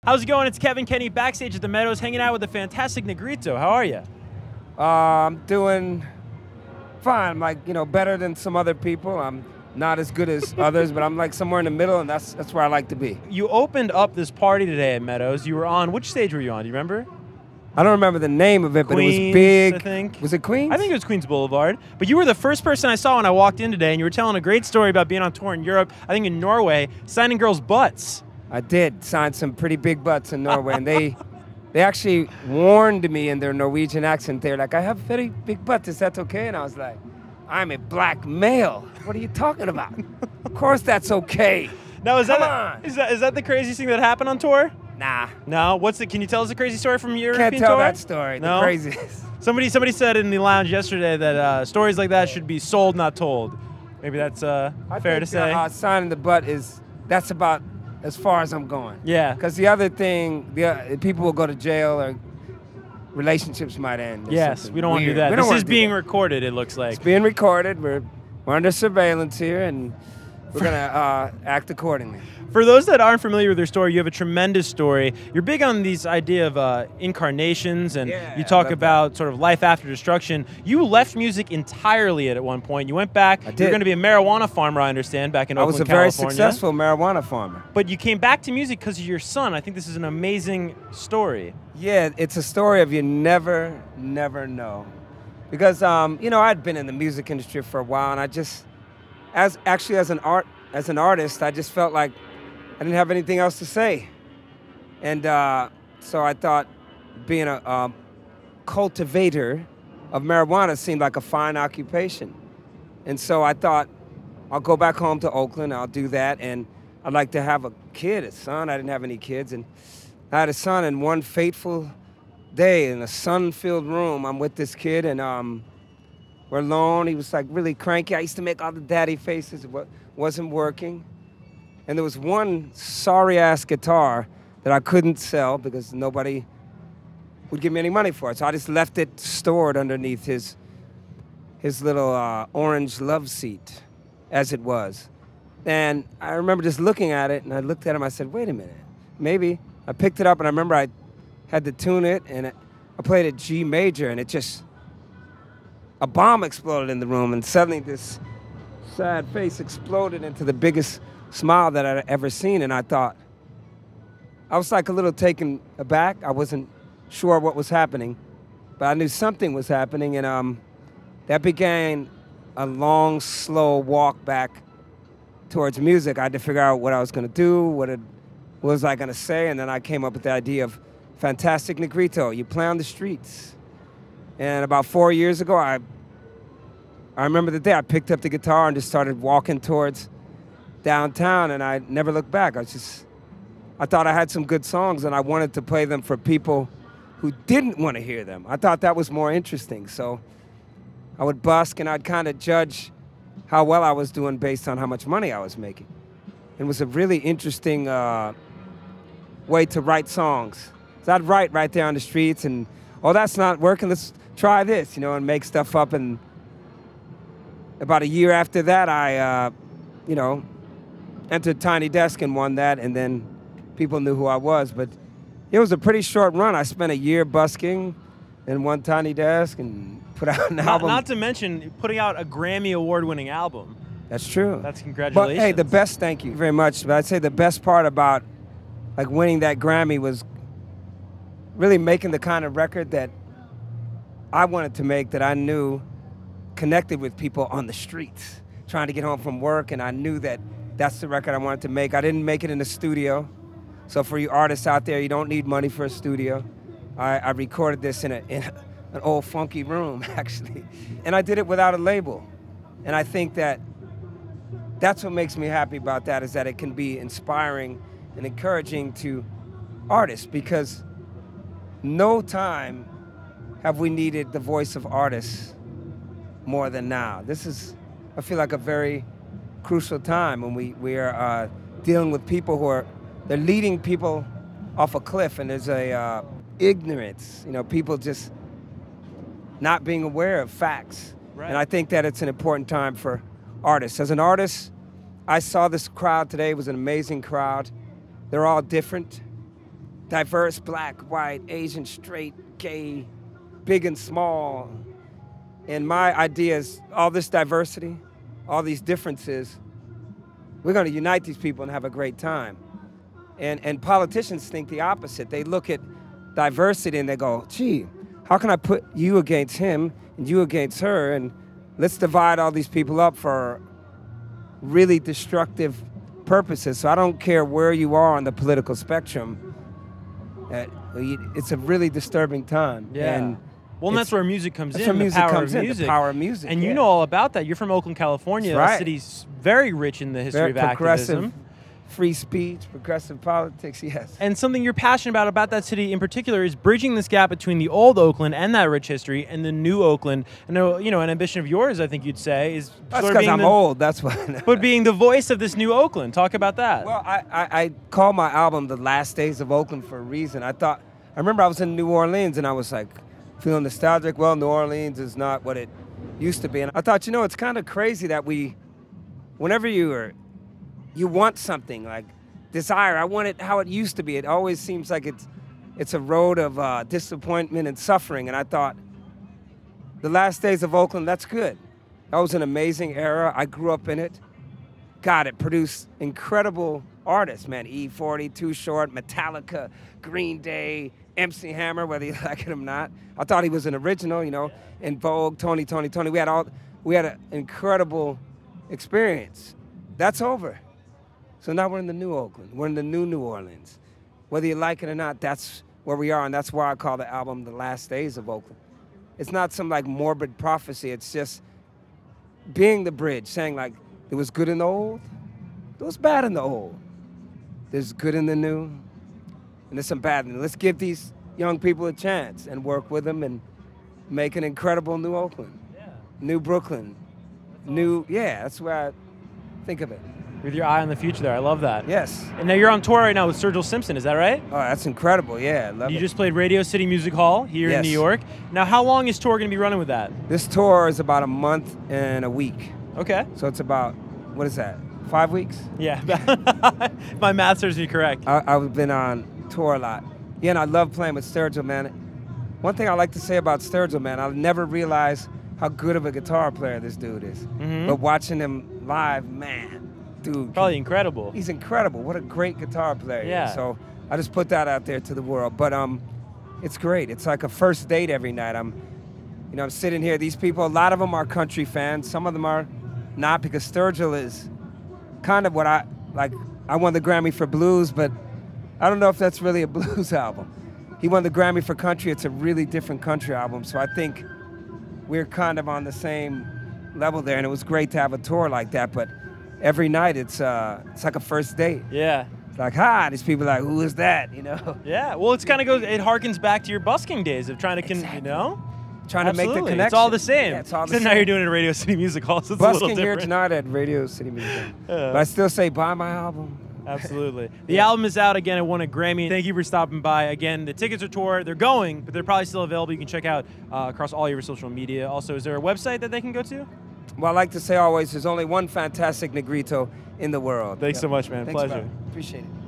How's it going? It's Kevin Kenny backstage at the Meadows, hanging out with the fantastic Negrito. How are you? I'm doing fine. I'm like, better than some other people. I'm not as good as others, but I'm like somewhere in the middle, and that's where I like to be. You opened up this party today at Meadows. You were on, which stage were you on? Do you remember? I don't remember the name of it, but Queens, it was big. I think. Was it Queens? I think it was Queens Boulevard. But you were the first person I saw when I walked in today, and you were telling a great story about being on tour in Europe, I think in Norway, signing girls' butts. I did sign some pretty big butts in Norway, and they actually warned me in their Norwegian accent. They were like, I have very big butt, is that okay? And I was like, I'm a black male. What are you talking about? Of course that's okay. Now, is Come that, on. is that the craziest thing that happened on tour? Nah. No? Can you tell us a crazy story from your European Can't tell tour? that story. No? The craziest. Somebody said in the lounge yesterday that stories like that should be sold, not told. Maybe that's fair to say. Signing the butt that's about as far as I'm going. Yeah. Because the other thing, people will go to jail or relationships might end. Yes, we don't want to do that. This is being recorded, it looks like. It's being recorded. We're under surveillance here, and we're going to act accordingly. For those that aren't familiar with your story, you have a tremendous story. You're big on these idea of incarnations, and you talk about sort of life after destruction. You left music entirely at one point. You went back. I did. You're going to be a marijuana farmer, I understand, back in Oakland, I was a very California. successful marijuana farmer. But you came back to music because of your son. I think this is an amazing story. Yeah, it's a story of you never know. Because, I'd been in the music industry for a while, and I just, as an artist, I just felt like I didn't have anything else to say. And so I thought being a cultivator of marijuana seemed like a fine occupation. And so I thought, I'll go back home to Oakland, I'll do that, and I'd like to have a son. I didn't have any kids, and I had a son, and one fateful day in a sun-filled room, I'm with this kid, and we're alone. He was like really cranky. I used to make all the daddy faces. It wasn't working. And there was one sorry-ass guitar that I couldn't sell because nobody would give me any money for it. So I just left it stored underneath his little orange love seat, as it was. And I remember just looking at it, and I looked at him, I said, wait a minute, maybe. I picked it up, and I remember I had to tune it, and I played it G major, and a bomb exploded in the room, and suddenly this sad face exploded into the biggest smile that I'd ever seen, and I thought, I was like a little taken aback. I wasn't sure what was happening, but I knew something was happening, and that began a long, slow walk back towards music. I had to figure out what I was going to do, what was I going to say, and then I came up with the idea of Fantastic Negrito. You play on the streets. And about 4 years ago, I remember the day I picked up the guitar and just started walking towards downtown, and I never looked back. I thought I had some good songs, and I wanted to play them for people who didn't want to hear them. I thought that was more interesting. So I would busk, and I'd kind of judge how well I was doing based on how much money I was making. It was a really interesting way to write songs. So I'd write right there on the streets, and, oh, that's not working, let's try this, and make stuff up. And about a year after that, I, entered Tiny Desk and won that, and then people knew who I was. But it was a pretty short run. I spent a year busking and won Tiny Desk and put out an album. Not to mention putting out a Grammy Award-winning album. That's true. That's congratulations. But hey, thank you very much. But I'd say the best part about winning that Grammy was really making the kind of record that I wanted to make, that I knew connected with people on the streets, trying to get home from work, and I knew that that's the record I wanted to make. I didn't make it in the studio. So for you artists out there, you don't need money for a studio. I recorded this in an old funky room, actually. And I did it without a label. And I think that's what makes me happy about that, is that it can be inspiring and encouraging to artists, because no time have we needed the voice of artists more than now. This is, I feel like, a very crucial time when we are dealing with people they're leading people off a cliff, and there's a ignorance, people just not being aware of facts. Right. And I think that it's an important time for artists. As an artist, I saw this crowd today. It was an amazing crowd. They're all different. diverse, black, white, Asian, straight, gay, big and small. And my idea is all this diversity, all these differences, we're going to unite these people and have a great time. And politicians think the opposite. They look at diversity and they go, gee, how can I put you against him and you against her, and let's divide all these people up for really destructive purposes. So I don't care where you are on the political spectrum. It's a really disturbing time. Yeah. And well, and that's where music comes in. That's where music comes in, music. the power of music. And you know all about that. You're from Oakland, California. That's right. A city's very rich in the history of progressive, activism. free speech, progressive politics, yes. And something you're passionate about that city in particular is bridging this gap between the old Oakland and that rich history and the new Oakland. And you know, an ambition of yours, I think you'd say, is that's because I'm old. That's why. But being the voice of this new Oakland. Talk about that. Well, I call my album "The Last Days of Oakland" for a reason. I remember I was in New Orleans and I was like feeling nostalgic. Well, New Orleans is not what it used to be, and I thought, you know, it's kind of crazy that whenever you want something like desire. I want it how it used to be. It always seems like it's a road of disappointment and suffering. And I thought, the last days of Oakland, that's good. That was an amazing era. I grew up in it. God, it produced incredible artists, man. E40, Too Short, Metallica, Green Day, MC Hammer, whether you like it or not. I thought he was an original, you know. In Vogue, Tony. We had an incredible experience. That's over. So now we're in the new Oakland. We're in the new Orleans. Whether you like it or not, that's where we are, and that's why I call the album The Last Days of Oakland. It's not some like morbid prophecy. It's just being the bridge, saying like, there was good in the old, there was bad in the old. There's good in the new, and there's some bad in the new. Let's give these young people a chance and work with them and make an incredible new Oakland, new Brooklyn, that's where I think of it. With your eye on the future there. I love that. Yes. And now you're on tour right now with Sergio Simpson, is that right? Oh, that's incredible, yeah. I love you it. just played Radio City Music Hall here in New York. Now, how long is tour going to be running with that? This tour is about a month and a week. Okay. So it's about, what is that, 5 weeks? Yeah. My math serves me correct. I've been on tour a lot. Yeah, and I love playing with Sergio, man. One thing I like to say about Sergio, man, I'll never realize how good of a guitar player this dude is. Mm-hmm. But watching him live, man. Dude, probably incredible. He's incredible. What a great guitar player. Yeah. So I just put that out there to the world. But it's great. It's like a first date every night. I'm sitting here. These people, a lot of them are country fans. Some of them are not, because Sturgill is kind of what I won the Grammy for blues, but I don't know if that's really a blues album. He won the Grammy for country. It's a really different country album. So I think we're kind of on the same level there, and it was great to have a tour like that. But every night it's like a first date. Yeah. It's like, hi, these people are like, who is that, you know? Yeah, well, it harkens back to your busking days of trying to, exactly. you know? Trying to make the connection. It's all the same. Yeah, it's all the same. Now you're doing it at Radio City Music Hall, so it's busking a little different. Here tonight at Radio City Music Hall. But I still say, buy my album. Absolutely. The album is out again. It won a Grammy. Thank you for stopping by. Again, the tickets are tour. They're going, but they're probably still available. You can check out across all your social media. Also, is there a website that they can go to? Well, I like to say always, there's only one fantastic Negrito in the world. Thanks so much, man. Thanks, Pleasure. Brother. Appreciate it.